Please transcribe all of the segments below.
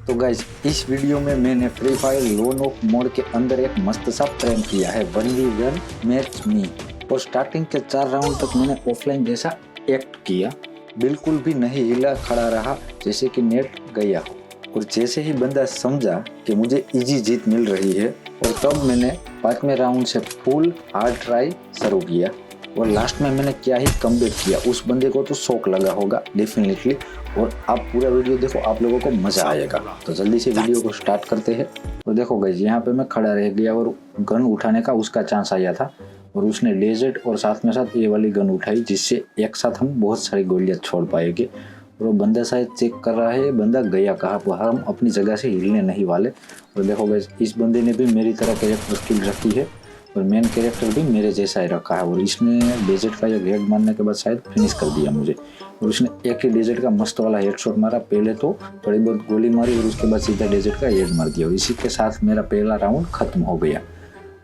तो गाइज इस वीडियो में मैंने free fire loan of mode के अंदर एक मस्त सा प्रैंक किया है 1v1 मैच मी। और स्टार्टिंग के 4 राउंड तक मैंने ऑफलाइन जैसा एक्ट किया, बिल्कुल भी नहीं हिला, खड़ा रहा जैसे कि नेट गया हो। और जैसे ही बंदा समझा कि मुझे इजी जीत मिल रही है, और तब मैंने 5वें राउंड से फुल हार्ड ट्राई शुरू किया। और लास्ट में मैंने क्या ही कमबैक किया, उस बंदे को तो शौक लगा होगा डेफिनेटली। और आप पूरा वीडियो देखो, आप लोगों को मजा आएगा। तो जल्दी से वीडियो को स्टार्ट करते हैं। और देखो गाइस, यहाँ पे मैं खड़ा रह गया और गन उठाने का उसका चांस आया था, और उसने लेजेड और साथ में साथ ये वाली गन उठाई, जिससे एक साथ हम बहुत सारी गोलियां छोड़ पाएंगे। और वो बंदा शायद चेक कर रहा है बंदा गया कहाँ पर, हम अपनी जगह से हिलने नहीं वाले। और देखो गाइस, इस बंदे ने भी मेरी तरह कैरेक्टर स्किल रखी है, और मेन कैरेक्टर भी मेरे जैसा ही रखा है। और इसने डेजर्ट का एक हेड मारने के बाद शायद फिनिश कर दिया मुझे। और उसने एक ही डेजर्ट का मस्त वाला हेडशॉट मारा, पहले तो थोड़ी बहुत गोली मारी और उसके बाद सीधा डेजर्ट का हेड मार दिया। और इसी के साथ मेरा पहला राउंड खत्म हो गया।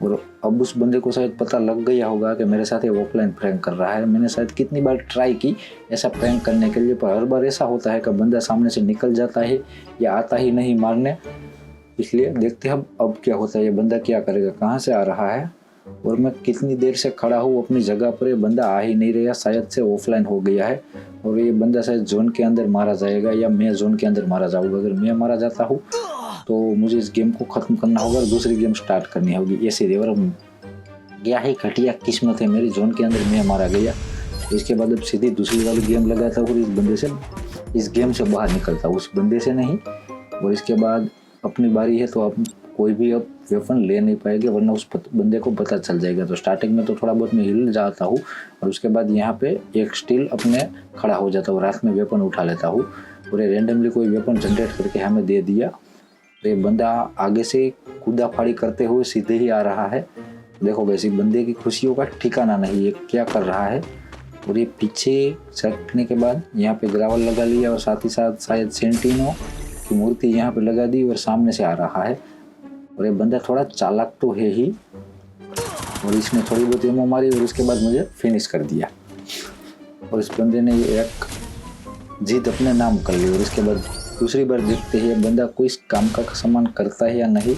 और अब उस बंदे को शायद पता लग गया होगा कि मेरे साथ ये ऑफलाइन प्रैंक कर रहा है। मैंने शायद कितनी बार ट्राई की ऐसा प्रैंक करने के लिए, पर हर बार ऐसा होता है कि बंदा सामने से निकल जाता है या आता ही नहीं मारने। इसलिए देखते हैं अब क्या होता है, ये बंदा क्या करेगा, कहाँ से आ रहा है, और मैं कितनी देर से खड़ा हूँ अपनी जगह पर। ये बंदा आ ही नहीं रहा, शायद से ऑफलाइन हो गया है। और ये बंदा शायद जोन के अंदर मारा जाएगा या मैं जोन के अंदर मारा जाऊंगा। अगर मैं मारा जाता हूँ तो मुझे इस गेम को ख़त्म करना होगा और दूसरी गेम स्टार्ट करनी होगी। ऐसे देवर क्या ही घटिया किस्मत है मेरी, जोन के अंदर मैं मारा गया। तो इसके बाद अब सीधी दूसरी वाली गेम लगाता हूँ और इस बंदे से, इस गेम से बाहर निकलता हूँ, उस बंदे से नहीं। और इसके बाद अपनी बारी है, तो अब कोई भी अब वेपन ले नहीं पाएगा, वरना उस बंदे को पता चल जाएगा। तो स्टार्टिंग में तो थोड़ा बहुत मैं हिल जाता हूँ, और उसके बाद यहाँ पे एक स्टील अपने खड़ा हो जाता हूँ, रात में वेपन उठा लेता हूँ। और ये रेंडमली कोई वेपन जनरेट करके हमें दे दिया। तो ये बंदा आगे से कूदा फाड़ी करते हुए सीधे ही आ रहा है। देखो वैसे बंदे की खुशियों का ठिकाना नहीं है, क्या कर रहा है। और ये पीछे सरकने के बाद यहाँ पे ग्रावल लगा लिया, और साथ ही साथ शायद सेंटिनो की मूर्ति यहाँ पे लगा दी, और सामने से आ रहा है। और ये बंदा थोड़ा चालाक तो है ही, और इसने थोड़ी बहुत एमो मारी और उसके बाद मुझे फिनिश कर दिया। और इस बंदे ने एक जीत अपने नाम कर ली। और इसके बाद दूसरी बार देखते हैं बंदा कोई काम का सामान करता है या नहीं।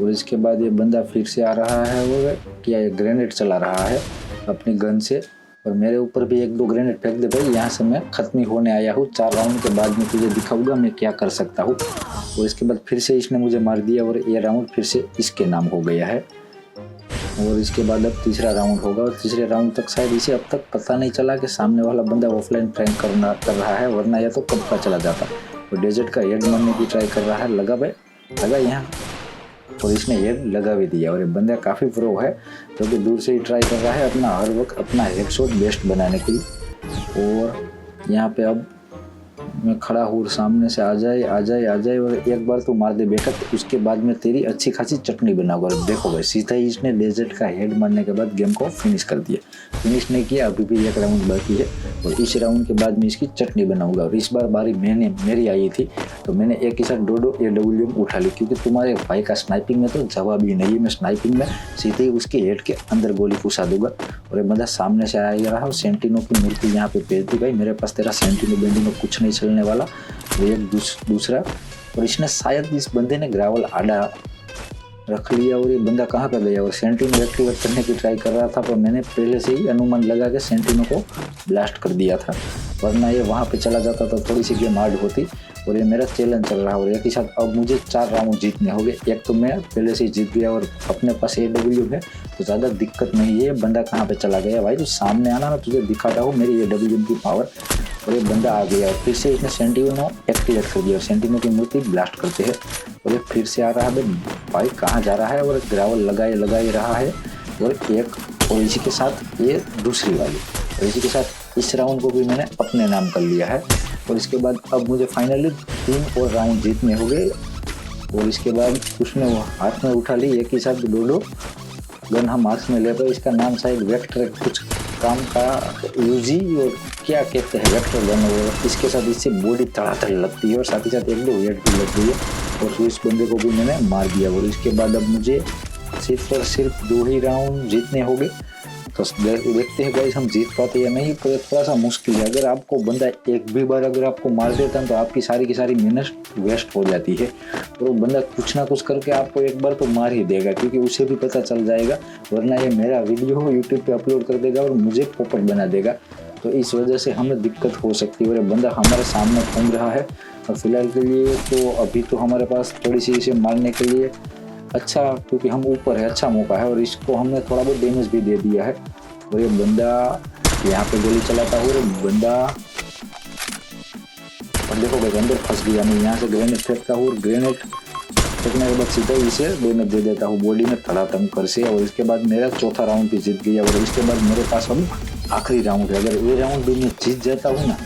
और इसके बाद ये बंदा फिर से आ रहा है, और क्या ये ग्रेनेड चला रहा है अपनी गन से। और मेरे ऊपर भी 1-2 ग्रेनेड फेंक दे भाई, यहाँ से मैं खत्म ही होने आया हूँ। 4 राउंड के बाद में तुझे दिखाऊंगा मैं क्या कर सकता हूँ। और इसके बाद फिर से इसने मुझे मार दिया, और ये राउंड फिर से इसके नाम हो गया है। और इसके बाद अब तीसरा राउंड होगा, और तीसरे राउंड तक शायद इसे अब तक पता नहीं चला कि सामने वाला बंदा ऑफलाइन प्रैंक कर रहा है, वरना यह तो कब का चला जाता। और डेजर्ट का हेड मारने की ट्राई कर रहा है, लगा भाई लगा यहाँ, और इसने हेड लगा भी दिया। और ये बंदा काफ़ी प्रो है, क्योंकि दूर से ही ट्राई कर रहा है अपना हर वक्त अपना हेडशॉट बेस्ट बनाने के लिए। और यहाँ पे अब मैं खड़ा हूँ, सामने से आ जाए आ जाए आ जाए, और एक बार तो मार दे बेटा, तो उसके बाद में तेरी अच्छी खासी चटनी बनाऊंगा। देखो भाई, सीधा ही इसने डेजर्ट का हेड मारने के बाद गेम को फिनिश कर दिया। फिनिश नहीं किया, अभी भी एक राउंड बाकी है, और इस राउंड के बाद में इसकी चटनी बनाऊंगा। और इस बार बारी मेरी आई थी, तो मैंने एक ही साथ 2 AWM उठा ली, क्योंकि तुम्हारे भाई का स्नाइपिंग में तो जवाब ही नहीं है। मैं स्नाइपिंग में सीधे ही उसके हेड के अंदर गोली घुसा दूंगा। और ये बंदा सामने से आ रहा है, सेंटिनो की मूर्ति यहाँ पे भेज दी भाई, मेरे पास तेरा सेंटिनो बेंटिनो कुछ नहीं चलने वाला। वो एक दूसरा, और इसने शायद इस बंदे ने ग्रावल आड़ा रख लिया, और ये बंदा कहाँ पे गया। और सेंटिनो एक्टिवेट करने की ट्राई कर रहा था, पर मैंने पहले से ही अनुमान लगा के सेंटिनो को ब्लास्ट कर दिया था, वरना ये वहाँ पे चला जाता तो थोड़ी सी गेम हार्ड होती। और ये मेरा चैलेंज चल रहा है, और एक ही साथ अब मुझे 4 राउंड जीतने होंगे। एक तो मैं पहले से ही जीत गया, और अपने पास AWM है, तो ज़्यादा दिक्कत नहीं है। बंदा कहाँ पे चला गया भाई, तो सामने आना, मैं तुझे दिखाता हूँ मेरी AWM की पावर। और ये बंदा आ गया, और फिर से इसने सेंटिनो एक्टिवेट कर दिया, और सेंटिनो की मूर्ति ब्लास्ट करते हैं। और ये फिर से आ रहा है भाई, कहाँ जा रहा है, और ग्रावल लगा ही रहा है। और इसी के साथ ये दूसरी वाली, और इसी के साथ इस राउंड को भी मैंने अपने नाम कर लिया है। और इसके बाद अब मुझे फाइनली 3 और राउंड जीतने हो गए। और इसके बाद उसने वो हाथ में उठा ली, एक ही साथ 2 गन हम हाथ में ले पाए। इसका नाम शायद वेक्टर कुछ काम का यूजी, और क्या कहते हैं वेक्टर गन। और इसके साथ इससे बॉडी तड़ातड़ लगती है, और साथ ही साथ 1-2 हेड भी लग गई है। और इस बंदे को भी मैंने मार दिया। और इसके बाद अब मुझे सिर्फ और सिर्फ 2 ही राउंड जीतने हो गए। तो देखते हैं गाइस हम जीत पाते या नहीं, पर थोड़ा सा मुश्किल है। अगर आपको बंदा एक भी बार अगर आपको मार देता है तो आपकी सारी की सारी मेहनत वेस्ट हो जाती है। और वो बंदा कुछ ना कुछ करके आपको एक बार तो मार ही देगा, क्योंकि उसे भी पता चल जाएगा, वरना ये मेरा वीडियो यूट्यूब पे अपलोड कर देगा और मुझे पोपट बना देगा। तो इस वजह से हमें दिक्कत हो सकती है। और बंदा हमारे सामने घूम रहा है, और फिलहाल के लिए तो अभी तो हमारे पास थोड़ी सी इसे मारने के लिए अच्छा, क्योंकि हम ऊपर है, अच्छा मौका है। और इसको हमने थोड़ा बहुत डैमेज भी दे दिया है। और ये बंदा यहाँ पे गोली चलाता हूँ, बंदा और देखो भाई अंदर फंस गया। मैं यहाँ से ग्रेनेड फेंकता हूँ, और ग्रेनेड फेंकने के बाद सीधा इसे डैमेज दे देता हूँ बॉडी में धड़ाधड़ कर से। और इसके बाद मेरा चौथा राउंड भी जीत गया। और इसके बाद मेरे पास अब आखिरी राउंड है। अगर ये राउंड भी मैं जीत जाता हूँ ना,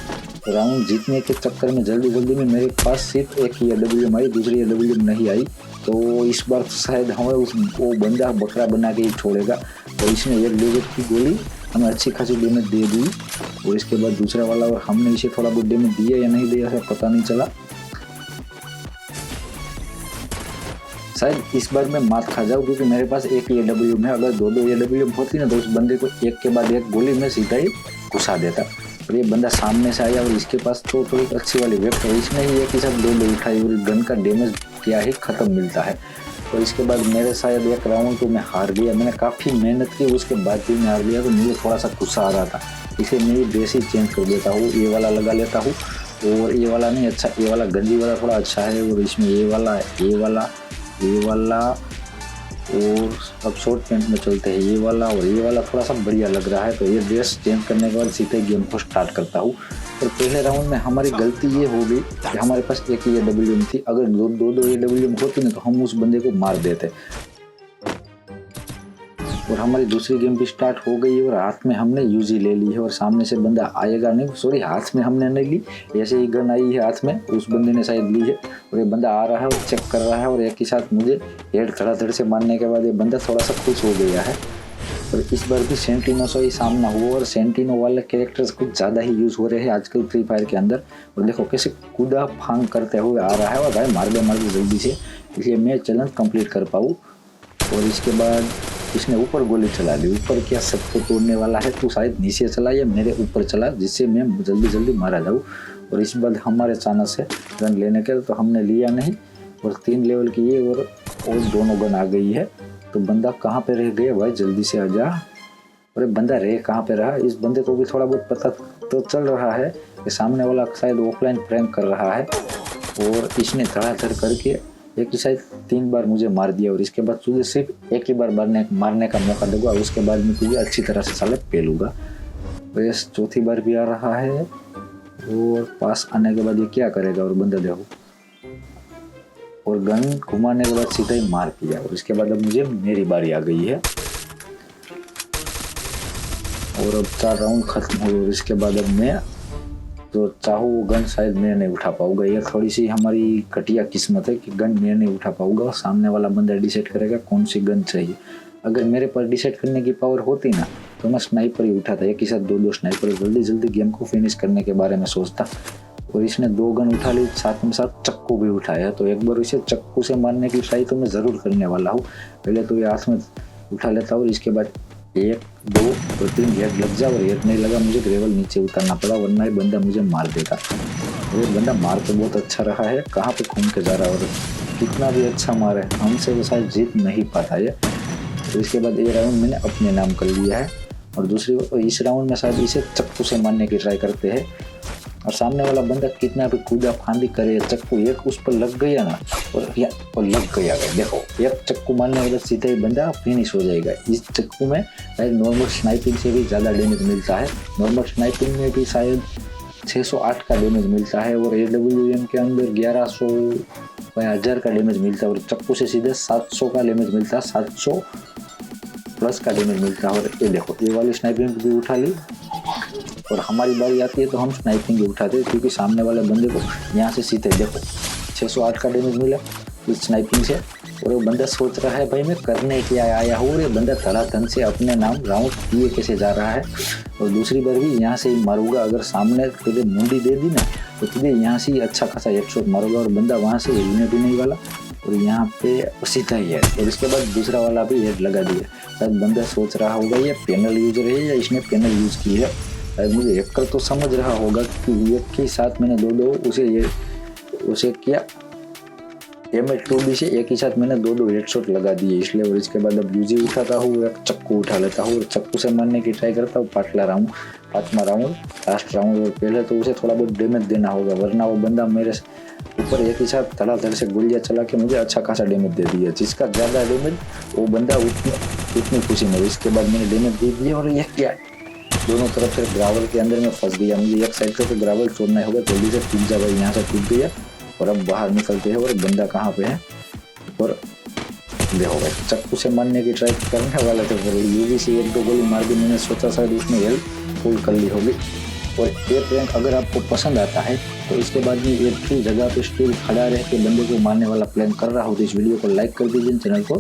तो राउंड जीतने के चक्कर में जल्दी में मेरे पास सिर्फ एक ही AWM आई, दूसरी AWM नहीं आई। तो इस बार शायद हमें वो बंदा बकरा बना के ही छोड़ेगा। तो इसने एक डैमेज की गोली हमें अच्छी खासी डैमेज दे दी। और इसके बाद दूसरा वाला, और हमने इसे थोड़ा बहुत डैमेज दिया या नहीं दिया पता नहीं चला। शायद इस बार मैं मात खा जाऊँ, क्योंकि मेरे पास एक ही AWM है। अगर दो AWM होती ना, तो उस बंदे को एक के बाद एक गोली में सीधा ही घुसा देता। और ये बंदा सामने से आया, और इसके पास तो थोड़ी अच्छी वाली वेक्टर, इसने ही एक ही साथ दो उठाई, और गन का डैमेज क्या ही खत्म मिलता है। और इसके बाद मेरे शायद एक राउंड तो मैं हार गया। मैंने काफ़ी मेहनत की, उसके बाद भी मैं हार गया। तो मुझे थोड़ा सा गुस्सा आ रहा था, इसे मैं ड्रेस ही चेंज कर देता हूँ, ये वाला लगा लेता हूँ। और ये वाला नहीं अच्छा, ये वाला गंजी वाला थोड़ा अच्छा है। और इसमें ये वाला, और अब शॉर्ट पैंट में चलते हैं ये वाला, और ये वाला थोड़ा सा बढ़िया लग रहा है। तो ये ड्रेस चेंज करने के बाद सीधे गेम को स्टार्ट करता हूँ। और पहले राउंड में हमारी गलती ये हो गई कि हमारे पास एक ही AWM थी। अगर दो AWM होती ना, तो हम उस बंदे को मार देते। और हमारी दूसरी गेम भी स्टार्ट हो गई है, और हाथ में हमने यूजी ले ली है। और सामने से बंदा आएगा नहीं, सॉरी हाथ में हमने नहीं ली, ऐसे ही गन आई है हाथ में, उस बंदे ने शायद ली है। और ये बंदा आ रहा है और चेक कर रहा है, और एक ही साथ मुझे हेड धड़ाधड़ से मारने के बाद ये बंदा थोड़ा सा खुश हो गया है। और इस बार भी सेंटिनो से ही सामना हुआ, और सेंटिनो वाले कैरेक्टर्स कुछ ज़्यादा ही यूज़ हो रहे हैं आजकल फ्री फायर के अंदर। और देखो कैसे कूदा फांग करते हुए आ रहा है, और भाई मार दे जल्दी से, इसलिए मैं चैलेंज कंप्लीट कर पाऊँ। और इसके बाद इसने ऊपर गोली चला दी। ऊपर क्या सबको तोड़ने वाला है, तो शायद नीचे चला या मेरे ऊपर चला, जिससे मैं जल्दी मारा जाऊँ। और इस बार हमारे चांस है गन लेने के, तो हमने लिया नहीं। और 3 लेवल की ये और दोनों गन आ गई है। तो बंदा कहाँ पे रह गया भाई, जल्दी से आ जा। अरे बंदा रह कहाँ पे रहा, इस बंदे को भी थोड़ा बहुत पता तो चल रहा है कि सामने वाला शायद ऑफलाइन प्रैंक कर रहा है। और इसने धड़ाधड़ करके एक ही शायद 3 बार मुझे मार दिया। और इसके बाद तुझे सिर्फ एक ही बार मारने का मौका दूंगा, उसके बाद मैं तुझे अच्छी तरह से साले पेलूंगा। बस चौथी बार भी आ रहा है, और पास आने के बाद ये क्या करेगा, और बंदा देखो, और गन घुमाने के बाद सीधा ही मार दिया। और इसके बाद अब मेरी बारी आ गई है, और अब 4 राउंड खत्म हुए। और इसके बाद अब मैं तो चाहूँ वो गन शायद मैं नहीं उठा पाऊंगा। ये थोड़ी सी हमारी घटिया किस्मत है कि गन मैं नहीं उठा पाऊंगा, सामने वाला बंदा डिसाइड करेगा कौन सी गन चाहिए। अगर मेरे पास डिसाइड करने की पावर होती ना, तो मैं स्नाइपर ही उठाता, एक ही साथ 2 स्नाइपर, जल्दी गेम को फिनिश करने के बारे में सोचता। और इसने 2 गन उठा ली, साथ में साथ चक्कू भी उठाया। तो एक बार इसे चक्कू से मारने की ट्राई तो मैं ज़रूर करने वाला हूँ। पहले तो ये हाथ में उठा लेता हूँ, और इसके बाद 1 2 और 3 हेड लग जाओ। और हेड नहीं लगा, मुझे ग्रेवल नीचे उतारना पड़ा, वरना ये बंदा मुझे मार देगा। ये बंदा मार तो बहुत अच्छा रहा है, कहाँ पे घूम के जा रहा है, और कितना भी अच्छा मार है, हमसे वो शायद जीत नहीं पाता ये। तो इसके बाद ये राउंड मैंने अपने नाम कर लिया है। और इस राउंड में शायद इसे चक्कू से मारने की ट्राई करते हैं। और सामने वाला बंदा कितना भी कूदा फांदी करे, चक्कू एक उस पर लग गया ना, और लग गया। देखो एक चक्कू मारने के बाद सीधा ही बंदा फिनिश हो जाएगा। इस चक्कू में शायद नॉर्मल स्नाइपिंग से भी ज़्यादा डैमेज मिलता है। नॉर्मल स्नाइपिंग में भी शायद 608 का डैमेज मिलता है, और AWM के अंदर 1100 या 1000 का डैमेज मिलता है। और चक्कू से सीधे 700 का डैमेज मिलता है, 700 प्लस का डैमेज मिलता है। और ये देखो ये वाली स्नाइपिंग भी उठा ली, और हमारी बारी आती है तो हम स्नाइपिंग ही उठाते हैं, क्योंकि सामने वाले बंदे को यहाँ से सीधे देखो 608 का डैमेज मिला इस स्नाइपिंग से। और वो बंदा सोच रहा है भाई मैं करने क्या आया हूँ, और ये बंदा धड़ाधड़ से अपने नाम राउंड दिए कैसे जा रहा है। और दूसरी बार भी यहाँ से ही मारूंगा, अगर सामने तुझे मुंडी दे दी ना, तो तुझे यहाँ से ही अच्छा खासा हेडशॉट मारूंगा, और बंदा वहाँ से हिलने भी नहीं वाला। और यहाँ पे सीधा ही है, और इसके बाद दूसरा वाला भी हेड लगा दिया। शायद बंदा सोच रहा होगा ये पैनल यूजर है या इसने पैनल यूज की है। शायद मुझे हैकर तो समझ रहा होगा कि एक ही साथ मैंने दो उसे क्या M2B से एक ही साथ मैंने दो हेडशॉट लगा दिए इसलिए। और इसके बाद अब यूजी उठाता हूँ, एक चक्कू उठा लेता हूँ और चक्कू से मारने की ट्राई करता हूँ। पांचवा राउंड लास्ट राउंड। और पहले तो उसे थोड़ा बहुत डैमेज देना होगा, वरना वो बंदा मेरे ऊपर एक ही साथ धड़ाधड़ से गोलियां चला के मुझे अच्छा खासा डैमेज दे दिया। जिसका ज़्यादा डैमेज वो बंदा उतनी खुशी में। इसके बाद मैंने डैमेज दे दिया और यह क्या, दोनों तरफ से ग्रावल के अंदर में फंस गया। मुझे एक साइड से तो ग्रावल छोड़ना होगा, जल्दी से टूट जा भाई। यहाँ से टूट गया और अब बाहर निकलते हैं। और बंदा कहाँ पे है, और देखो भाई चक्कू से मारने की ट्राई करने वाला थे, पर यूवी से एक दो गोली मार दी। मैंने सोचा शायद उसने हेल्थ फुल कर ली होगी। और ये प्रैंक अगर आपको पसंद आता है तो इसके बाद में एक ही जगह पे स्टिल खड़ा रह के बंदे को मारने वाला प्लान कर रहा हो तो इस वीडियो को लाइक कर दीजिए, चैनल को